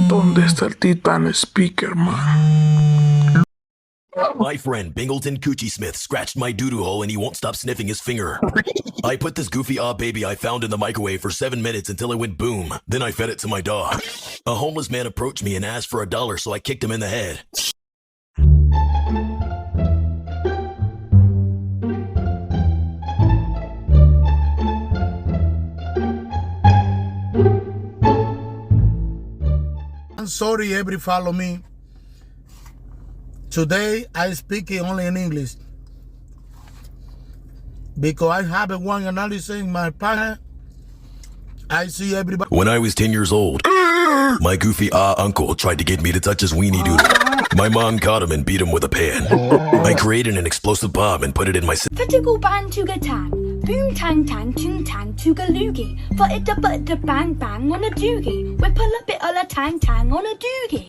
¿Dónde está el Titán Speaker, man? My friend Bingleton Coochie Smith scratched my doo-doo hole and he won't stop sniffing his finger. I put this goofy baby I found in the microwave for 7 minutes until it went boom. Then I fed it to my dog. A homeless man approached me and asked for $1, so I kicked him in the head. I'm sorry, everybody follow me. Today I speak only in English because I have one analysis in my parent. I see everybody. When I was 10 years old, my goofy uncle tried to get me to touch his weenie doodle. My mom caught him and beat him with a pan. I created an explosive bomb and put it in my... Fatigal bang tuga tang, boom tang tang toon tang tuga loogie. For it the bang bang on a doogie. Whipple a bit of a tang tang on a doogie.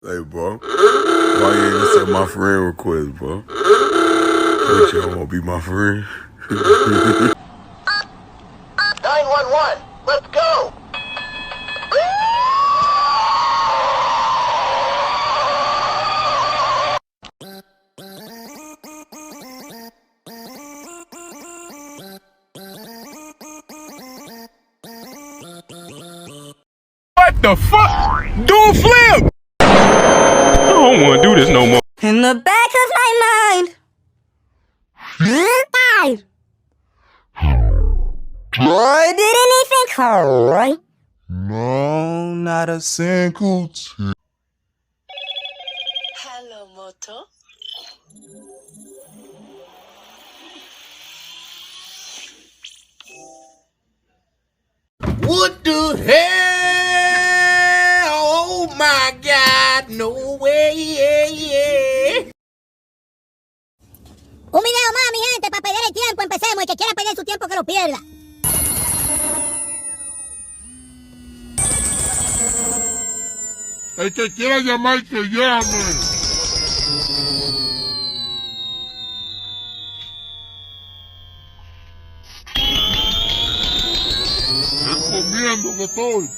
Hey, bro. Why you ain't accept my friend request, bro? What, you don't want to be my friend? 911, let's go! What the fuck? Do a flip! I don't want to do this no more. In the back of my mind. Boy, did anything cry? No, not a single tear. Hello, Moto. What the hell? Oh my God, no way, yeah. Un video más, mi gente, para perder el tiempo. Empecemos. El que quiera perder su tiempo, que lo pierda. El que quiera llamar, que llame. Comiendo que estoy.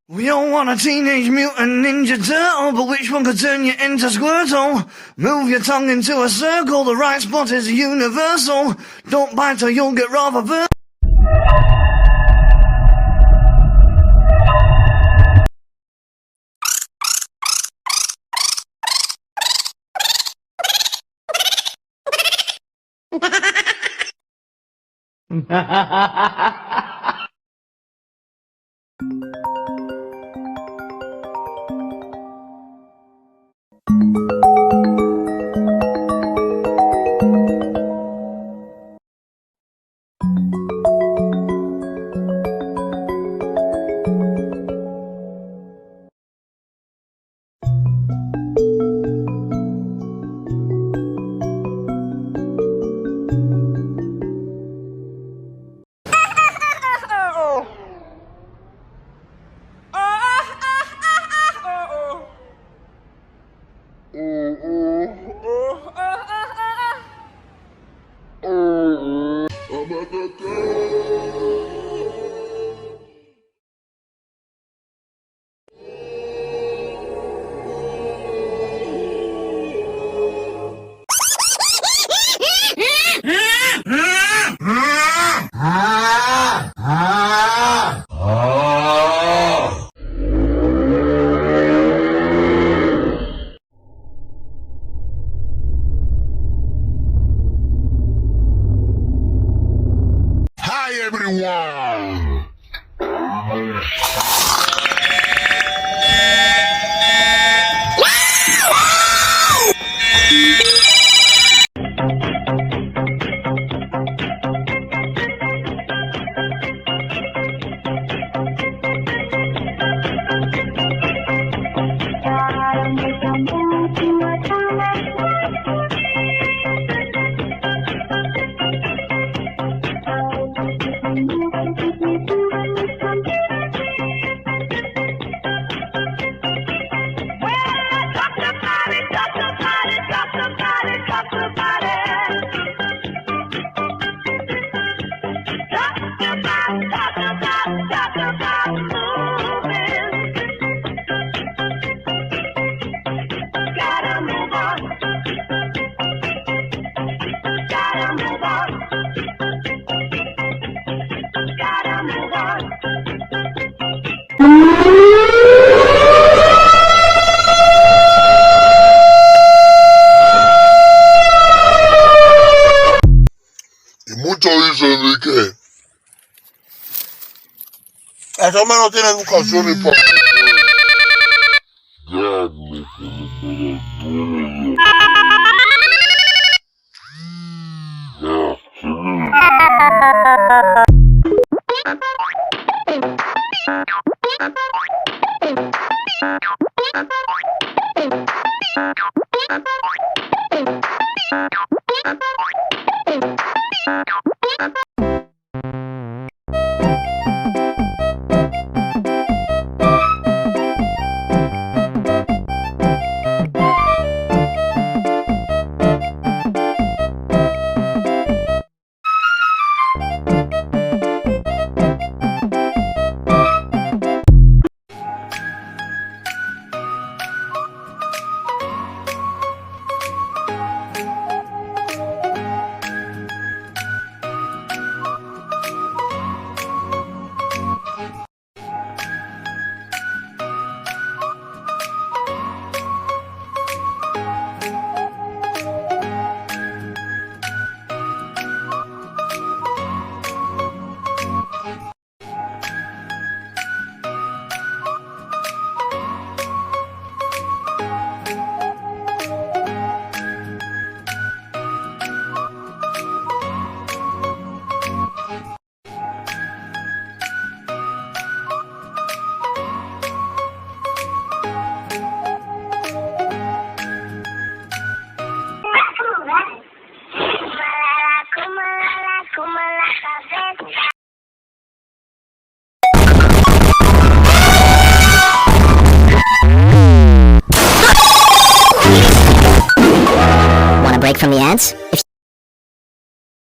We all want a Teenage Mutant Ninja Turtle, but which one could turn you into Squirtle? Move your tongue into a circle, the right spot is universal. Don't bite or you'll get rather ver- mucho, dice Enrique. Eso menos tiene educación y poco. Want a break from the ads? If